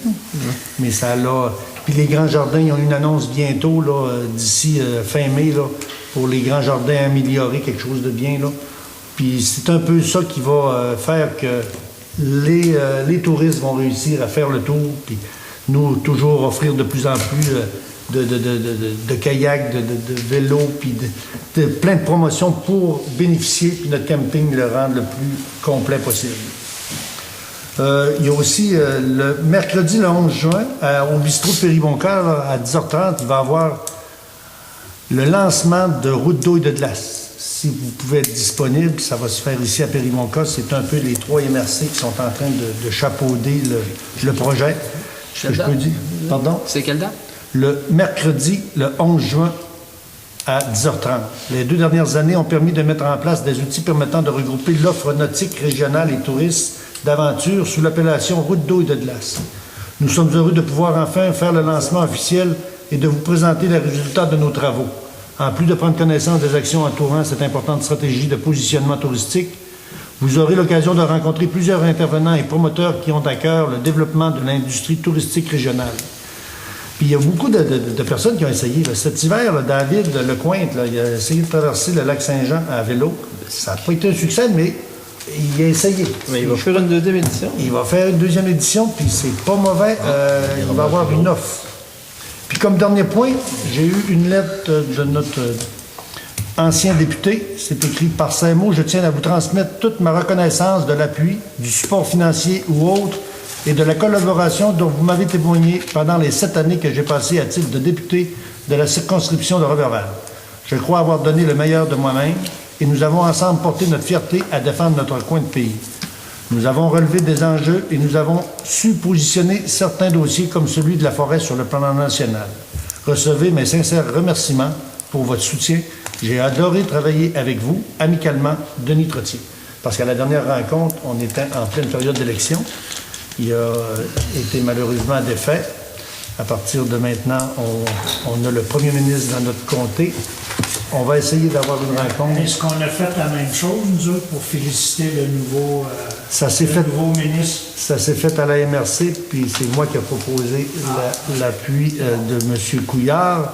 Mais ça l'a. Puis les Grands Jardins, ils ont une annonce bientôt, là, d'ici fin mai, là, pour les Grands Jardins améliorer quelque chose de bien. Là. Puis c'est un peu ça qui va faire que les touristes vont réussir à faire le tour, puis nous toujours offrir de plus en plus de kayaks, de vélos, puis de plein de promotions pour bénéficier, puis notre camping le rendre le plus complet possible. Il y a aussi le mercredi le 11 juin, au bistrot de Périboncoeur, à 10h30, il va y avoir le lancement de Route d'eau et de glace. Si vous pouvez être disponible, ça va se faire ici à Périboncoeur. C'est un peu les 3 MRC qui sont en train de chapeauder le projet. Je peux dire. Pardon? C'est quelle date? Le mercredi, le 11 juin, à 10h30. Les 2 dernières années ont permis de mettre en place des outils permettant de regrouper l'offre nautique régionale et touristes d'aventure sous l'appellation Route d'eau et de glace. Nous sommes heureux de pouvoir enfin faire le lancement officiel et de vous présenter les résultats de nos travaux. En plus de prendre connaissance des actions entourant cette importante stratégie de positionnement touristique, vous aurez l'occasion de rencontrer plusieurs intervenants et promoteurs qui ont à cœur le développement de l'industrie touristique régionale. Puis il y a beaucoup de personnes qui ont essayé. Là. Cet hiver, là, David Lecointe, là, il a essayé de traverser le lac Saint-Jean à vélo. Ça n'a pas été un succès, mais il a essayé. Mais il va faire une deuxième édition. Il va faire une deuxième édition, puis c'est pas mauvais. Il va avoir une offre. Puis comme dernier point, j'ai eu une lettre de notre ancien député. C'est écrit par 5 mots. Je tiens à vous transmettre toute ma reconnaissance de l'appui, du support financier ou autre, et de la collaboration dont vous m'avez témoigné pendant les 7 années que j'ai passées à titre de député de la circonscription de Roberval. Je crois avoir donné le meilleur de moi-même et nous avons ensemble porté notre fierté à défendre notre coin de pays. Nous avons relevé des enjeux et nous avons su positionner certains dossiers comme celui de la forêt sur le plan national. Recevez mes sincères remerciements pour votre soutien. J'ai adoré travailler avec vous, amicalement, Denis Trottier. Parce qu'à la dernière rencontre, on était en pleine période d'élection. Il a été malheureusement défait. À partir de maintenant, on a le premier ministre dans notre comté. On va essayer d'avoir une rencontre. Est-ce qu'on a fait la même chose, nous autres, pour féliciter le nouveau ministre? Ça s'est fait à la MRC, puis c'est moi qui ai proposé l'appui de M. Couillard.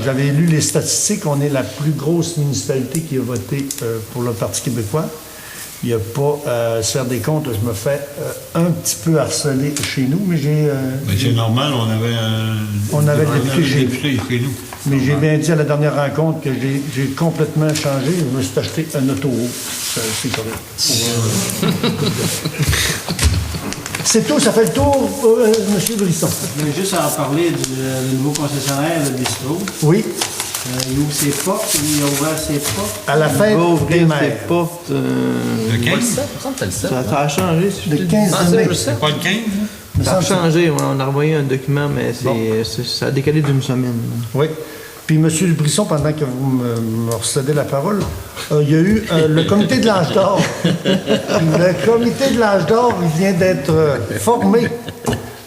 J'avais lu les statistiques, on est la plus grosse municipalité qui a voté pour le Parti québécois. Il n'y a pas à se faire des comptes, je me fais un petit peu harceler chez nous, mais j'ai... c'est normal, on avait le député chez nous. Mais j'ai bien dit à la dernière rencontre que j'ai complètement changé. Je me suis acheté un auto. C'est correct. C'est tout, ça fait le tour, M. Brisson. Je voulais juste en parler du nouveau concessionnaire, le bistrot. Oui. Il ouvre ses portes, il a ouvert ses portes. À la fête des ses mères. portes. Le 15? Ça a changé. Le 15 mai. C'est pas le 15? Ça a changé. On a renvoyé un document, mais ça a décalé d'une semaine. Oui. Puis, M. Brisson, pendant que vous me recevez la parole, il y a eu le comité de l'âge d'or. Le comité de l'âge d'or, il vient d'être formé.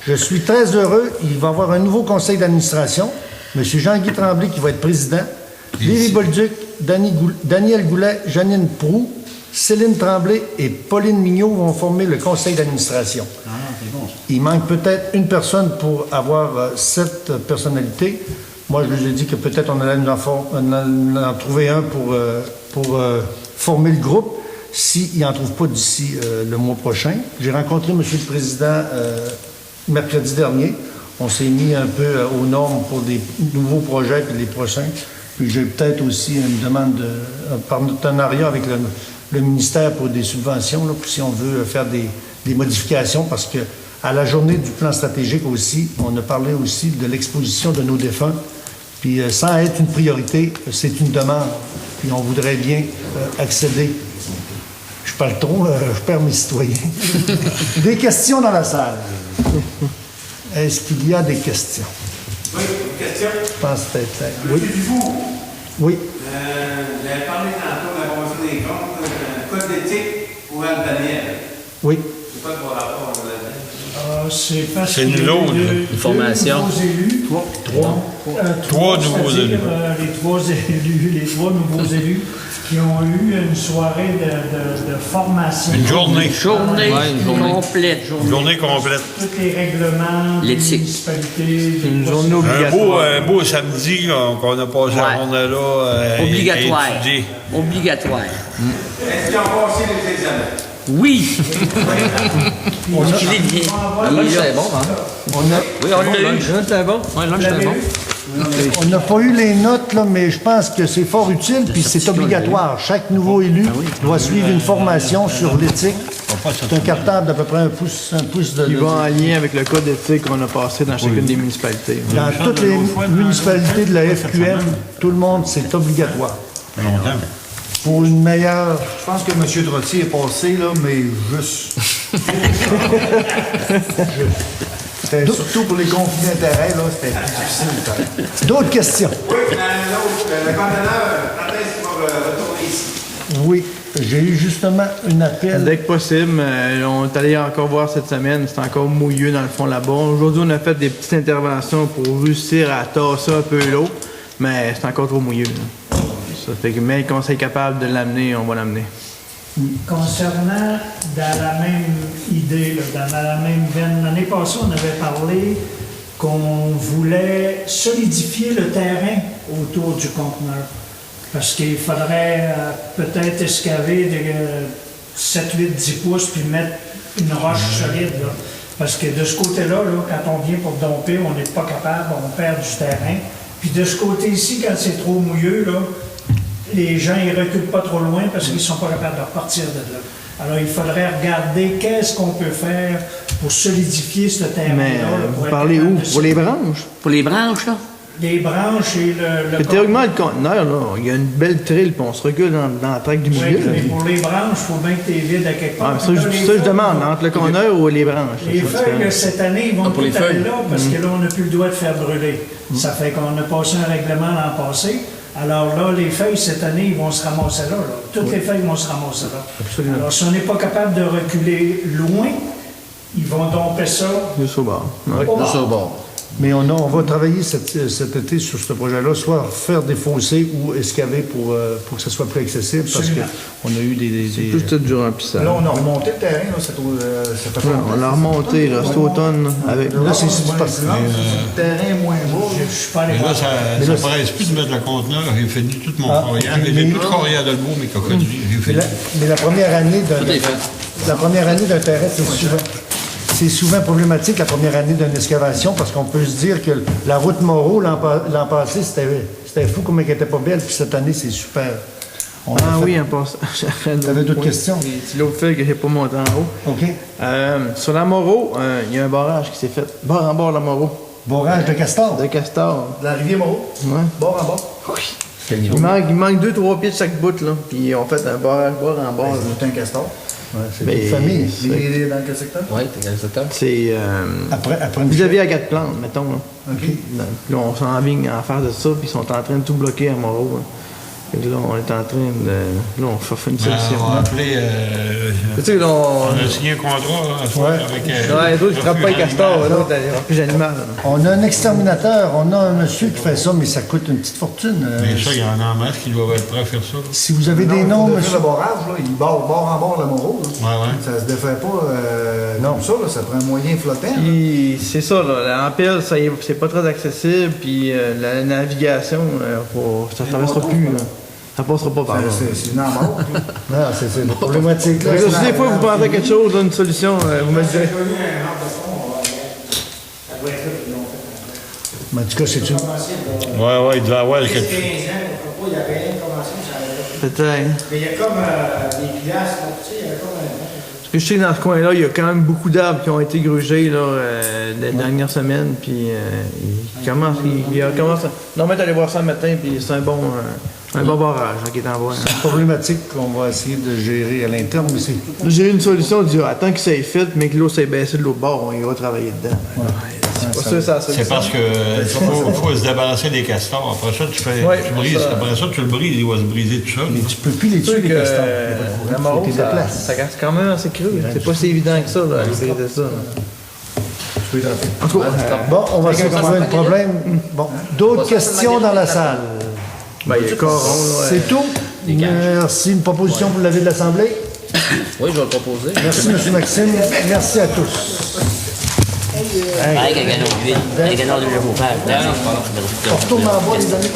Je suis très heureux. Il va y avoir un nouveau conseil d'administration. M. Jean-Guy Tremblay qui va être président. Lévi Bolduc, Daniel Goulet, Janine Proulx, Céline Tremblay et Pauline Mignot vont former le conseil d'administration. Ah, c'est bon. Il manque peut-être une personne pour avoir cette personnalité. Moi, je lui ai dit que peut-être on allait nous en trouver un pour former le groupe s'il n'en trouve pas d'ici le mois prochain. J'ai rencontré M. le Président mercredi dernier. On s'est mis un peu aux normes pour des nouveaux projets et les prochains. Puis j'ai peut-être aussi une demande par partenariat avec le ministère pour des subventions, là, si on veut faire des modifications, parce que à la journée du plan stratégique aussi, on a parlé aussi de l'exposition de nos défunts. Puis sans être une priorité, c'est une demande. Puis on voudrait bien accéder. Je parle trop, je perds mes citoyens. Des questions dans la salle. Est-ce qu'il y a des questions? Oui, une question. Je pense que c'était clair. Oui. Monsieur Dufour, Oui. vous avez parlé tantôt de la Convention des comptes, un code d'éthique pour Anne Daniel. Oui. C'est pas de mon rapport là-dedans. C'est parce C'est qu'il y a une lourde. Une formation. deux nouveaux élus. Trois nouveaux c'est-à-dire, élus. les trois nouveaux élus qui ont eu une soirée de formation. Une journée. Journée Ouais, une journée. complète. Une journée complète. Tous les règlements, des L'éthique. municipalités. Une journée Un obligatoire. beau samedi qu'on a passé la Ouais. journée là. Obligatoire. à étudier. Obligatoire. Est-ce qu'ils ont passé les examens? Oui. On Est-ce qu'il est bien? Le lunch, c'était bon, hein? Oui, on l'a eu. C'était bon? Ouais, le lunch, c'était bon. On n'a pas eu les notes, là, mais je pense que c'est fort utile, puis c'est obligatoire. Chaque nouveau élu doit suivre une formation sur l'éthique. C'est un cartable d'à peu près un pouce de... Qui va en lien avec le code d'éthique qu'on a passé dans chacune des municipalités. Dans toutes les municipalités de la FQM, tout le monde, c'est obligatoire. Longtemps. Pour une meilleure... Je pense que M. Trottier est passé, là, mais juste. C'était surtout pour les conflits d'intérêts, là, c'était plus difficile. quand même. D'autres questions? Oui, le conteneur, quand est-ce qu'il va retourner ici? Oui, j'ai eu justement un appel. Dès que possible, on est allé encore voir cette semaine, c'est encore mouilleux dans le fond là-bas. Aujourd'hui, on a fait des petites interventions pour réussir à tasser un peu l'eau, mais c'est encore trop mouilleux. Là. Ça fait que, mais quand c'est capable de l'amener, on va l'amener. Concernant, dans la même idée, là, dans la même veine, l'année passée, on avait parlé qu'on voulait solidifier le terrain autour du conteneur. Parce qu'il faudrait peut-être escaver de 7, 8, 10 pouces puis mettre une roche solide. Là. Parce que de ce côté-là, là, quand on vient pour domper, on n'est pas capable, on perd du terrain. Puis de ce côté ici, quand c'est trop mouilleux, là, les gens ne reculent pas trop loin parce qu'ils ne sont pas capables de repartir de là. Alors, il faudrait regarder qu'est-ce qu'on peut faire pour solidifier ce terrain-là. Mais là, pour vous être parlez capable où? de Pour les branches? Pour les branches, là? Les branches et le Théoriquement, le conteneur, là, il y a une belle trille, puis on se recule dans la traque du Oui, milieu. là. mais pour les branches, il faut bien que tu es vide à quelque part. Ah, ça, je demande, entre le conteneur ou les branches. Les ça, c'est feuilles, là, cette année, ils vont pour les tout aller feuilles. là parce que là, on n'a plus le droit de faire brûler. Ça fait qu'on a passé un règlement l'an passé. Alors là, les feuilles, cette année, ils vont se ramasser là. Toutes les feuilles vont se ramasser là. Absolument. Alors, si on n'est pas capable de reculer loin, ils vont domper ça. Juste au bord. Ouais. au Juste bord. au bord. Mais on va travailler cet été sur ce projet-là, soit faire des fossés ou excaver pour que ce soit plus accessible, parce qu'on a eu des Plus tout du remplissage. Là, on a remonté le terrain, là, ça fait Ouais, on l'a remonté, là, cet automne, là, avec... Là, c'est le terrain moins bas. Je ne suis pas allé Mais voir. là, ça ne presse plus de mettre le conteneur. J'ai fini tout mon carrière. J'ai tout carrière de beau, mes cocottes. J'ai fini. Mais la première année Tout est fait. d'un terrain, c'est souvent problématique la première année d'une excavation parce qu'on peut se dire que la route Moreau, l'an passé, c'était fou comme elle n'était pas belle, puis cette année, c'est super. On a Ah fait- oui, en passant. T'avais d'autres questions? C'est l'autre feuille que j'ai pas monté en haut. OK. Sur la Moreau, il y a un barrage qui s'est fait. Bord en bord, la Moreau. Borage de castor. De Castor. De la rivière Moreau, Ouais. bord en bord. Quel niveau? Il manque 2-3 pieds de chaque bout, là. Puis on fait un barrage bord en bord. là. C'est un castor. Ouais, c'est Ben, une famille. Il est dans quel secteur? Oui, t'es quel secteur? C'est... Après une Vis-à-vis à quatre plantes, mettons. Là. OK. Là, on s'en vient en face de ça, puis ils sont en train de tout bloquer à Moreau. Là. Fait que là, on est en train de... Là, on fait une solution. On a appelé. Tu sais, là, On a signé un contrat là, à soir Ouais. avec. Ouais, les autres, ils frappent pas les castors, là, les refuges animaux. là. On a un exterminateur, on a un monsieur qui fait ça, mais ça coûte une petite fortune. Mais ça, il y en a en masse qui doivent être prêts à faire ça. là. Si vous avez des Non, noms, il faut monsieur... défaire le barrage, là, il bord en bord la Moreau. Là. Ouais, ouais. Ça se défait pas comme ça, là, ça prend un moyen flottant. là. Puis c'est ça, là, la pelle, c'est pas très accessible, puis la navigation, ça ne traversera plus. Là. Ça passera pas par là. C'est une embauche. Non, c'est problématique. Là. Fait que là, si des fois vous pensez à quelque chose, là, une solution, vous me le direz. Mais en tout cas, c'est une... Ouais, ouais, il devait avoir 15 ans, quelque. il n'y a rien commencé, ça avait... Peut-être. Mais il y a comme des pilastres, tu sais, il y a comme Parce que je sais que dans ce coin-là, il y a quand même beaucoup d'arbres qui ont été grugés là, les dernières semaines, puis il commence à... Non, mais allez voir ça le matin, puis c'est un bon barrage là, qui est en voie. C'est une problématique qu'on va essayer de gérer à l'interne, mais c'est... J'ai eu une solution, de dire, attends que ça ait fait, mais que l'eau s'est baissée de l'autre bord, on ira travailler dedans. C'est pas sûr, ça. C'est parce que faut se débarrasser des castors. Après ça, tu brises. ça. Après ça, tu le brises, il va se briser tout seul. Mais tu peux plus les tuer, les castors. La Faut mort, que tu les déplaces. ça reste quand même assez creux. C'est pas si évident que ça, là, aller briser ça. En tout cas, Bon, on va se trouver un problème. Bon, d'autres questions dans la salle? ben, il y a le coron, là. C'est tout? Merci. Une proposition pour lever de l'Assemblée? Oui, je vais le proposer. Merci, M. Maxime. Merci à tous. Avec un canard d'huile, avec un canard de levopage. On retourne dans la boîte, les amis.